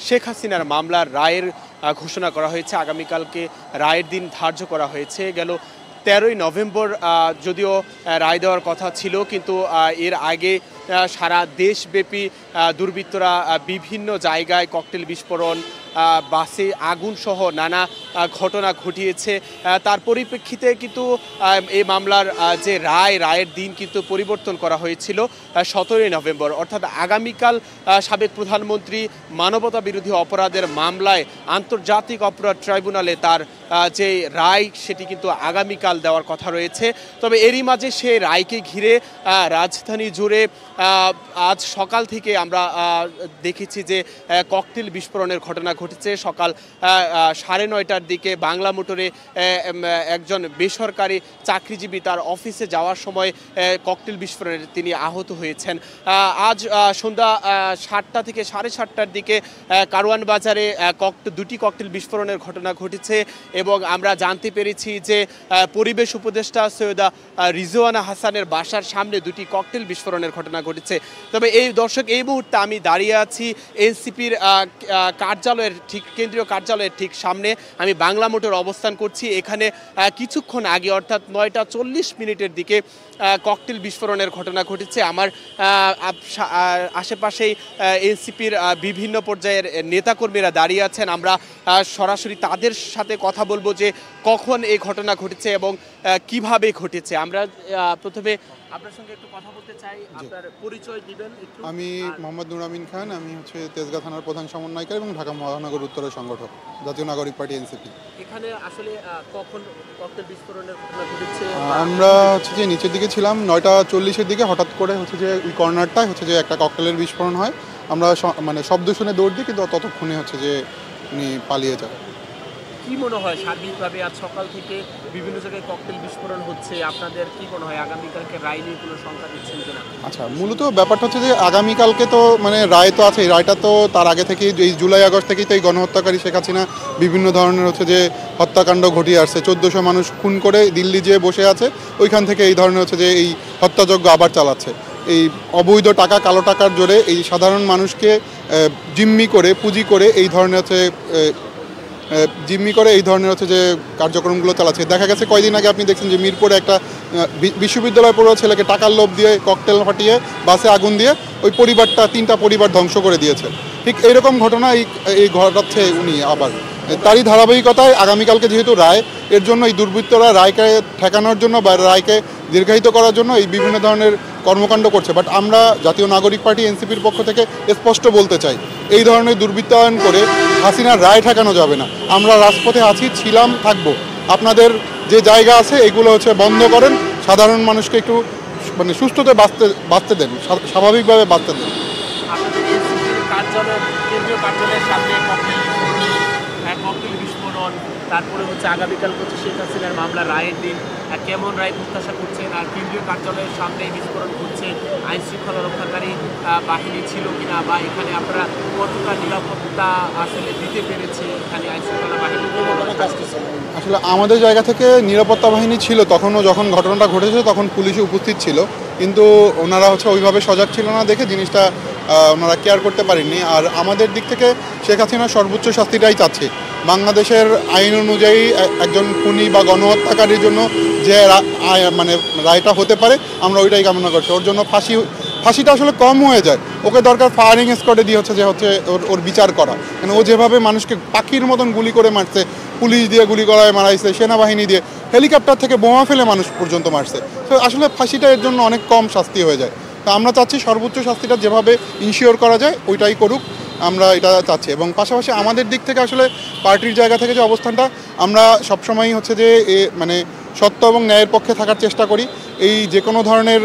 শেখ হাসিনার মামলার রায়ের ঘোষণা করা হয়েছে। আগামীকালকে রায়ের দিন ধার্য করা হয়েছে। গেল 13ই নভেম্বর যদিও রায় দেওয়ার কথা ছিল, কিন্তু এর আগে সারা দেশব্যাপী দুর্বৃত্তরা বিভিন্ন জায়গায় ককটেল বিস্ফোরণ, বাসে আগুন সহ নানা ঘটনা ঘটিয়েছে। তার পরিপ্রেক্ষিতে কিন্তু এই মামলার যে রায়ের দিন কিন্তু পরিবর্তন করা হয়েছিল 17ই নভেম্বর, অর্থাৎ আগামীকাল সাবেক প্রধানমন্ত্রী মানবতা বিরোধী অপরাধের মামলায় আন্তর্জাতিক অপরাধ ট্রাইব্যুনালে তার যে রায় সেটি কিন্তু আগামীকাল দেওয়ার কথা রয়েছে। তবে এরই মাঝে সেই রায়কে ঘিরে রাজধানী জুড়ে আজ সকাল থেকে আমরা দেখেছি যে ককটেল বিস্ফোরণের ঘটনা ঘটেছে। সকাল 9:30টার দিকে বাংলা মোটরে একজন বেসরকারি চাকরিজীবী তার অফিসে যাওয়ার সময় ককটেল বিস্ফোরণে তিনি আহত হয়েছেন। আজ সন্ধ্যা 7টা থেকে 7:30টার দিকে কারওয়ান বাজারে দুটি ককটেল বিস্ফোরণের ঘটনা ঘটেছে এবং আমরা জানতে পেরেছি যে পরিবেশ উপদেষ্টা সৈয়দা রিজওয়ানা হাসানের বাসার সামনে দুটি ককটেল বিস্ফোরণের ঘটনা ঘটেছে। তবে দর্শক, এই মুহূর্তে আমি দাঁড়িয়ে আছি এনসিপির কার্যালয়ের ঠিক কেন্দ্রীয় কার্যালয়ের ঠিক সামনে। আমি বাংলা মোটর অবস্থান করছি। এখানে কিছুক্ষণ আগে অর্থাৎ 9টা 40 দিকে ককটেল বিস্ফোরণের ঘটনা ঘটেছে। আমার আশেপাশেই এনসিপির বিভিন্ন পর্যায়ের নেতাকর্মীরা দাঁড়িয়ে আছেন। আমরা সরাসরি তাদের সাথে কথা বলবো যে কখন এই ঘটনা ঘটেছে এবং কিভাবে ঘটেছে। আমরা প্রথমে আপনার সঙ্গে একটু কথা বলতে চাই। আপনার পরিচয় দিবেন একটু। আমি মোহাম্মদ নুর আমিন খান, আমি তেজগাঁ থানার প্রধান সমন্বয়কারী এবং ঢাকা মহানগর উত্তরের সংগঠক, জাতীয় নাগরিক পার্টি এনসিপি। এখানে আসলে কখন ককটেল বিস্ফোরণের ঘটনা ঘটেছে? আমরা যে নিচের দিকে ছিলাম 9টা 40-এর দিকে হঠাৎ করে যে ওই কর্নারটায় যে একটা ককটেলের বিস্ফোরণ হয়। আমরা শব্দ শুনে দৌড় দিই, কিন্তু ততক্ষণে যে উনি পালিয়ে যায়। কি মনে হয় সার্বিকভাবে আজ সকাল থেকে বিভিন্ন জায়গায় ককটেল বিস্ফোরণ হচ্ছে, আপনাদের কি মনে হয় আগামীকালকে রায় নিয়ে কোনো সংখ্যা দিচ্ছেন কিনা? আচ্ছা, মূলত ব্যাপারটা হচ্ছে যে আগামীকালকে তো রায় তো আছে। এই রায়টা তো তার আগে থেকেই, এই জুলাই আগস্ট থেকেই তো এই গণহত্যাকারী শেখ হাসিনা বিভিন্ন ধরনের যে হত্যাকাণ্ড ঘটিয়ে আসছে। 1400 মানুষ খুন করে দিল্লি যেয়ে বসে আছে, ওইখান থেকে এই ধরনের যে এই হত্যাযজ্ঞ আবার চালাচ্ছে। এই অবৈধ টাকা, কালো টাকার জোরে এই সাধারণ মানুষকে জিম্মি করে, পুঁজি করে এই ধরনের যে কার্যক্রমগুলো চালাচ্ছে। দেখা গেছে কয়দিন আগে আপনি দেখছেন যে মিরপুরে একটা বিশ্ববিদ্যালয় পড়ুয়া ছেলেকে টাকার লোভ দিয়ে ককটেল ফাটিয়ে বাসে আগুন দিয়ে ওই পরিবারটা 3টা পরিবার ধ্বংস করে দিয়েছে। ঠিক এইরকম ঘটনা এই ঘটাচ্ছে উনি আবার। তারই ধারাবাহিকতায় আগামীকালকে যেহেতু রায়, এর জন্য এই দুর্বৃত্তরা রায়কে ঠেকানোর জন্য বা রায়কে দীর্ঘায়িত করার জন্য এই বিভিন্ন ধরনের কর্মকাণ্ড করছে। বাট আমরা জাতীয় নাগরিক পার্টি এনসিপির পক্ষ থেকে স্পষ্ট বলতে চাই, এই ধরনের দুর্বৃত্তায়ন করে হাসিনার রায় ঠেকানো যাবে না। আমরা রাজপথে আছি, ছিলাম, থাকবো। আপনাদের যে জায়গা আছে এগুলো বন্ধ করেন, সাধারণ মানুষকে একটু সুস্থতে বাঁচতে দেন, স্বাভাবিকভাবে বাঁচতে দেন। কেন্দ্রীয় কার্যালয়ের সামনে ককটেল বিস্ফোরণ, তারপরে আগামীকাল শেখ হাসিনার মামলার রায়ের দিন, কেমন রায় প্রত্যাশা করছেন? আর কেন্দ্রীয় কার্যালয়ের সামনে বিস্ফোরণ করছে, আইন শৃঙ্খলা রক্ষাকারী বাহিনী ছিল কিনা, বা এখানে আপনারা কতটা নিরাপত্তা আসলে দিতে পেরেছে এখানে আইন শৃঙ্খলা বাহিনী? আসলে আমাদের জায়গা থেকে নিরাপত্তা বাহিনী ছিল তখনও, যখন ঘটনাটা ঘটেছে তখন পুলিশে উপস্থিত ছিল, কিন্তু ওনারা ওইভাবে সজাগ ছিল না দেখে জিনিসটা ওনারা কেয়ার করতে পারেননি। আর আমাদের দিক থেকে শেখ হাসিনা সর্বোচ্চ শাস্তিটাই চাচ্ছে। বাংলাদেশের আইন অনুযায়ী একজন খুনি বা গণহত্যাকারীর জন্য যে রায়টা হতে পারে, আমরা ওইটাই কামনা করছি। ওর জন্য ফাঁসিটা আসলে কম হয়ে যায়। ওকে দরকার ফায়ারিং স্কোয়াডে দিয়ে ওর বিচার করা। মানে ও যেভাবে মানুষকে পাখির মতন গুলি করে মারছে, পুলিশ দিয়ে গুলি করায় মারাইছে, সেনাবাহিনী দিয়ে, হেলিকপ্টার থেকে বোমা ফেলে মানুষ পর্যন্ত মারছে। তো আসলে ফাঁসিটা এর জন্য অনেক কম শাস্তি হয়ে যায়। তো আমরা চাচ্ছি সর্বোচ্চ শাস্তিটা যেভাবে ইনশিওর করা যায় ওইটাই করুক, আমরা এটা চাচ্ছি। এবং পাশাপাশি আমাদের দিক থেকে আসলে পার্টির জায়গা থেকে যে অবস্থানটা, আমরা সবসময়ই যে সত্য এবং ন্যায়ের পক্ষে থাকার চেষ্টা করি। এই যে কোনো ধরনের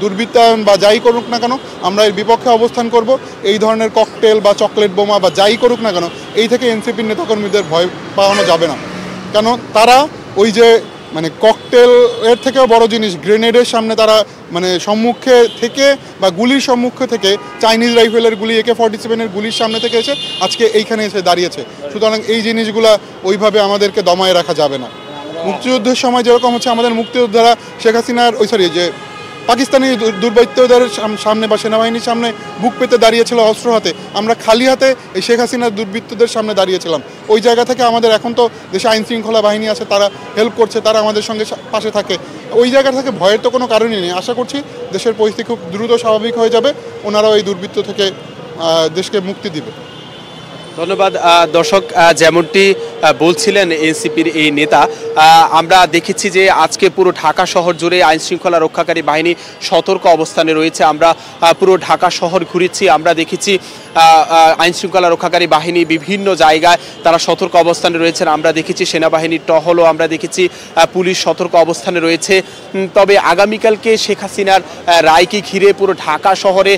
দুর্বৃত্তায়ন বা যাই করুক না কেন, আমরা এর বিপক্ষে অবস্থান করব। এই ধরনের ককটেল বা চকলেট বোমা বা যাই করুক না কেন, এই থেকে এনসিপির নেতাকর্মীদের ভয় পাওয়ানো যাবে না। কেন তারা ওই যে ককটেলের থেকেও বড় জিনিস গ্রেনেডের সামনে তারা সম্মুখে থেকে বা গুলির সম্মুখে থেকে চাইনিজ রাইফেলের গুলি, AK-47 গুলির সামনে থেকে এসে আজকে এইখানে এসে দাঁড়িয়েছে। সুতরাং এই জিনিসগুলা ওইভাবে আমাদেরকে দমায়ে রাখা যাবে না। মুক্তিযুদ্ধের সময় যেরকম আমাদের মুক্তিযোদ্ধারা শেখ হাসিনার পাকিস্তানি দুর্বৃত্তদের সামনে বা সেনাবাহিনীর সামনে বুক পেতে দাঁড়িয়েছিল অস্ত্র হাতে, আমরা খালি হাতে এই শেখ হাসিনার দুর্বৃত্তদের সামনে দাঁড়িয়েছিলাম। ওই জায়গা থেকে আমাদের এখন তো দেশে আইন শৃঙ্খলা বাহিনী আছে, তারা হেল্প করছে, তারা আমাদের সঙ্গে পাশে থাকে। ওই জায়গা থেকে ভয়ের তো কোনো কারণই নেই। আশা করছি দেশের পরিস্থিতি খুব দ্রুত স্বাভাবিক হয়ে যাবে, ওনারাও এই দুর্বৃত্ত থেকে দেশকে মুক্তি দিবে। ধন্যবাদ। দর্শক, যেমনটি বলছিলেন এনসিপির এই নেতা, আমরা দেখেছি যে আজকে পুরো ঢাকা শহর জুড়ে আইন শৃঙ্খলা রক্ষাকারী বাহিনী সতর্ক অবস্থানে রয়েছে। আমরা পুরো ঢাকা শহর ঘুরেছি, আমরা দেখেছি আইন শৃঙ্খলা রক্ষাকারী বাহিনী বিভিন্ন জায়গায় তারা সতর্ক অবস্থানে রয়েছেন। আমরা দেখেছি সেনাবাহিনীর টহলও, আমরা দেখেছি পুলিশ সতর্ক অবস্থানে রয়েছে। তবে আগামীকালকে শেখ হাসিনার রায়কে ঘিরে পুরো ঢাকা শহরে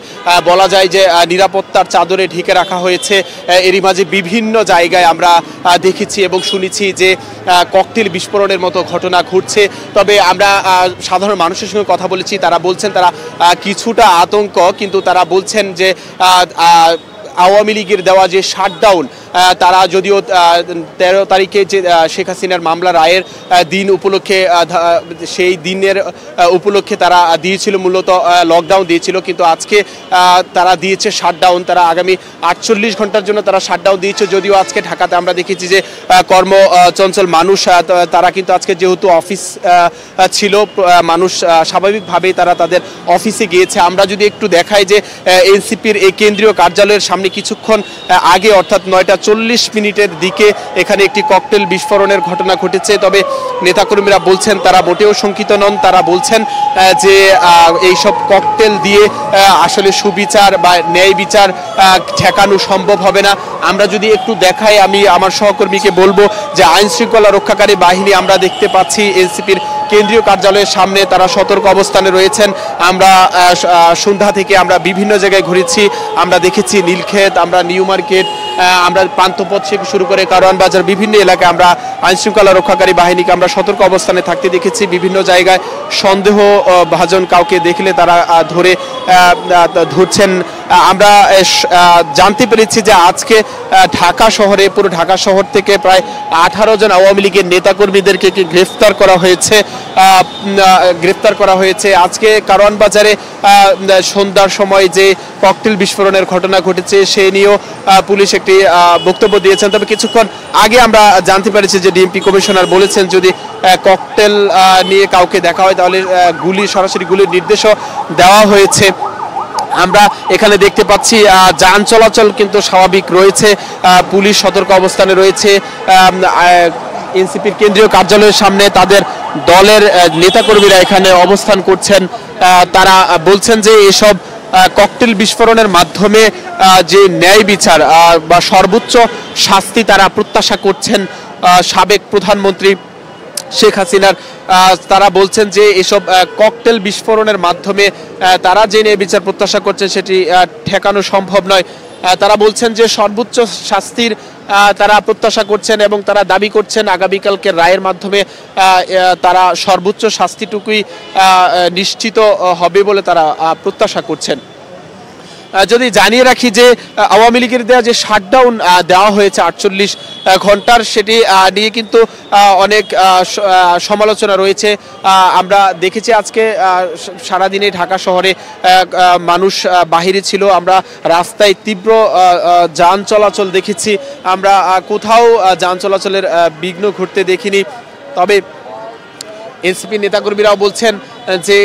বলা যায় যে নিরাপত্তার চাদরে ঢেকে রাখা হয়েছে। এরই মাঝে বিভিন্ন জায়গায় আমরা দেখেছি এবং শুনেছি যে ককটেল বিস্ফোরণের মতো ঘটনা ঘটছে। তবে আমরা সাধারণ মানুষের সঙ্গে কথা বলেছি, তারা বলছেন তারা কিছুটা আতঙ্ক, কিন্তু তারা বলছেন যে আওয়ামী লীগের দেওয়া যে শাটডাউন, তারা যদিও 13 তারিখে যে শেখ হাসিনার মামলা রায়ের দিন উপলক্ষে, সেই দিনের উপলক্ষে তারা দিয়েছিল মূলত লকডাউন দিয়েছিল, কিন্তু আজকে তারা দিয়েছে শাটডাউন। তারা আগামী 48 ঘন্টার জন্য তারা শাটডাউন দিয়েছে। যদিও আজকে ঢাকাতে আমরা দেখেছি যে কর্মচঞ্চল মানুষ, তারা কিন্তু আজকে যেহেতু অফিস ছিল, মানুষ স্বাভাবিকভাবেই তারা তাদের অফিসে গিয়েছে। আমরা যদি একটু দেখাই যে এনসিপির এই কেন্দ্রীয় কার্যালয়ের সামনে কিছুক্ষণ আগে অর্থাৎ 9:40 দিকে এখানে একটি ককটেল বিস্ফোরণের ঘটনা ঘটেছে। তবে নেতাকর্মীরা বলছেন তারা মোটেও শঙ্কিত নন। তারা বলছেন যে এইসব ককটেল দিয়ে আসলে সুবিচার বা ন্যায় বিচার ঠেকানো সম্ভব হবে না। আমরা যদি একটু দেখাই, আমি আমার সহকর্মীকে বলবো যে আইন শৃঙ্খলা রক্ষাকারী বাহিনী আমরা দেখতে পাচ্ছি এনসিপির কেন্দ্রীয় কার্যালয়ের সামনে তারা সতর্ক অবস্থানে রয়েছেন। আমরা সন্ধ্যা থেকে আমরা বিভিন্ন জায়গায় ঘুরেছি, আমরা দেখেছি নীলক্ষেত, আমরা নিউ মার্কেট, আমরা পান্থপথ থেকে শুরু করে কারওয়ান বাজার, বিভিন্ন এলাকায় আমরা আইন শৃঙ্খলা রক্ষাকারী বাহিনীকে আমরা সতর্ক অবস্থানে থাকতে দেখেছি। বিভিন্ন জায়গায় সন্দেহ ভাজন কাউকে দেখলে তারা ধরছেন। আমরা জানতে পেরেছি যে আজকে ঢাকা শহরে, পুরো ঢাকা শহর থেকে প্রায় 18 জন আওয়ামী লীগের নেতাকর্মীদেরকে গ্রেফতার করা হয়েছে। আজকে কারওয়ান বাজারে সন্ধ্যার সময় যে ককটেল বিস্ফোরণের ঘটনা ঘটেছে সে নিয়েও পুলিশ একটি বক্তব্য দিয়েছেন। তবে কিছুক্ষণ আগে আমরা জানতে পেরেছি যে ডিএমপি কমিশনার বলেছেন যদি ককটেল নিয়ে কাউকে দেখা হয় তাহলে সরাসরি গুলির নির্দেশও দেওয়া হয়েছে। আমরা এখানে দেখতে পাচ্ছি যান চলাচল কিন্তু স্বাভাবিক রয়েছে, পুলিশ সতর্ক অবস্থানে রয়েছে। এনসিপির কেন্দ্রীয় কার্যালয়ের সামনে তাদের দলের নেতাকর্মীরা এখানে অবস্থান করছেন। তারা বলছেন যে এসব ককটেল বিস্ফোরণের মাধ্যমে যে ন্যায় বিচার বা সর্বোচ্চ শাস্তি তারা প্রত্যাশা করছেন সাবেক প্রধানমন্ত্রী শেখ হাসিনার। তারা বলছেন যে এসব ককটেল বিস্ফোরণের মাধ্যমে তারা যে ন্যায় বিচার প্রত্যাশা করছেন সেটি ঠেকানো সম্ভব নয়। তারা বলছেন যে সর্বোচ্চ শাস্তির তারা প্রত্যাশা করছেন এবং তারা দাবি করছেন আগামীকালকে রায়ের মাধ্যমে তারা সর্বোচ্চ শাস্তিটুকুই নিশ্চিত হবে বলে তারা প্রত্যাশা করছেন। যদি জানিয়ে রাখি যে আওয়ামী লীগের দেওয়া যে শাটডাউন দেওয়া হয়েছে 48 ঘন্টার, সেটি নিয়ে কিন্তু অনেক সমালোচনা রয়েছে। আমরা দেখেছি আজকে সারাদিনে ঢাকা শহরে মানুষ বাহিরে ছিল, আমরা রাস্তায় তীব্র যান চলাচল দেখেছি, আমরা কোথাও যান চলাচলের বিঘ্ন ঘটতে দেখিনি। তবে এনসিপি নেতাকর্মীরাও বলছেন যে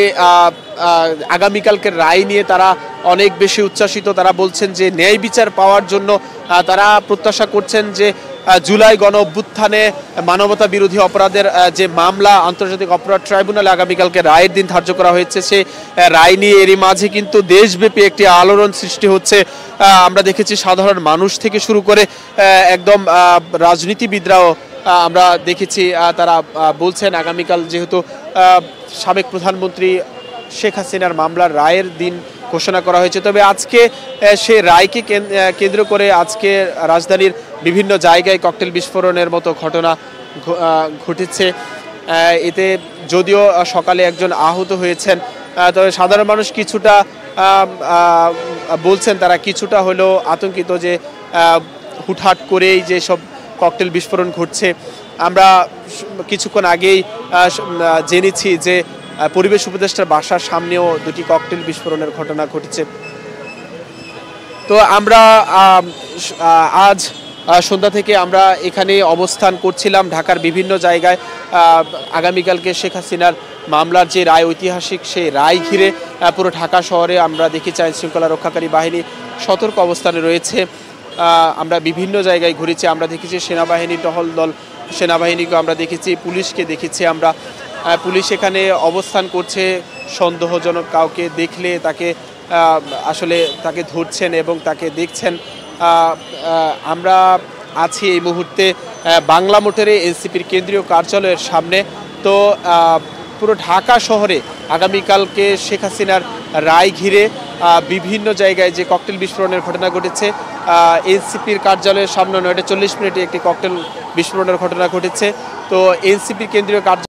আগামীকালকের রায় নিয়ে তারা অনেক বেশি উচ্ছ্বাসিত। তারা বলছেন যে ন্যায় বিচার পাওয়ার জন্য তারা প্রত্যাশা করছেন যে জুলাই গণ অভ্যুত্থানে মানবতা বিরোধী অপরাধের যে মামলা আন্তর্জাতিক অপরাধ ট্রাইব্যুনালে আগামীকালকে রায়ের দিন ধার্য করা হয়েছে, সে রায় নিয়ে এরই মাঝে কিন্তু দেশব্যাপী একটি আলোড়ন সৃষ্টি হচ্ছে। আমরা দেখেছি সাধারণ মানুষ থেকে শুরু করে একদম রাজনীতিবিদরাও আমরা দেখেছি তারা বলছেন আগামীকাল যেহেতু সাবেক প্রধানমন্ত্রী শেখ হাসিনার মামলার রায়ের দিন ঘোষণা করা হয়েছে, তবে আজকে সে রায়কে কেন্দ্র করে আজকে রাজধানীর বিভিন্ন জায়গায় ককটেল বিস্ফোরণের মতো ঘটনা ঘটেছে। এতে যদিও সকালে একজন আহত হয়েছেন, তবে সাধারণ মানুষ কিছুটা বলছেন তারা কিছুটা হলেও আতঙ্কিত যে হুটহাট করেই যে সব ককটেল বিস্ফোরণ ঘটছে। আমরা কিছুক্ষণ আগেই জেনেছি যে পরিবেশ উপদেষ্টার বাসার সামনেও দুটি ককটেল বিস্ফোরণের ঘটনা ঘটেছে। তো আমরা আজ সন্ধ্যা থেকে আমরা এখানে অবস্থান করছিলাম ঢাকার বিভিন্ন জায়গায়। আগামীকালকে শেখ হাসিনার মামলার যে রায়, ঐতিহাসিক সেই রায় ঘিরে পুরো ঢাকা শহরে আমরা দেখেছি আইন শৃঙ্খলা রক্ষাকারী বাহিনী সতর্ক অবস্থানে রয়েছে। আমরা বিভিন্ন জায়গায় ঘুরেছি, আমরা দেখেছি সেনাবাহিনী টহল দল, সেনাবাহিনীকে আমরা দেখেছি, পুলিশকে দেখেছি আমরা। পুলিশ এখানে অবস্থান করছে, সন্দেহজনক কাউকে দেখলে তাকে আসলে তাকে ধরছেন এবং তাকে দেখছেন। আমরা আছি এই মুহূর্তে বাংলা মোটরে এনসিপির কেন্দ্রীয় কার্যালয়ের সামনে। তো পুরো ঢাকা শহরে আগামীকালকে শেখ হাসিনার রায় ঘিরে বিভিন্ন জায়গায় যে ককটেল বিস্ফোরণের ঘটনা ঘটেছে, এনসিপির কার্যালয়ের সামনে 9:40 একটি ককটেল বিস্ফোরণের ঘটনা ঘটেছে। তো এনসিপির কেন্দ্রীয় কার্যালয়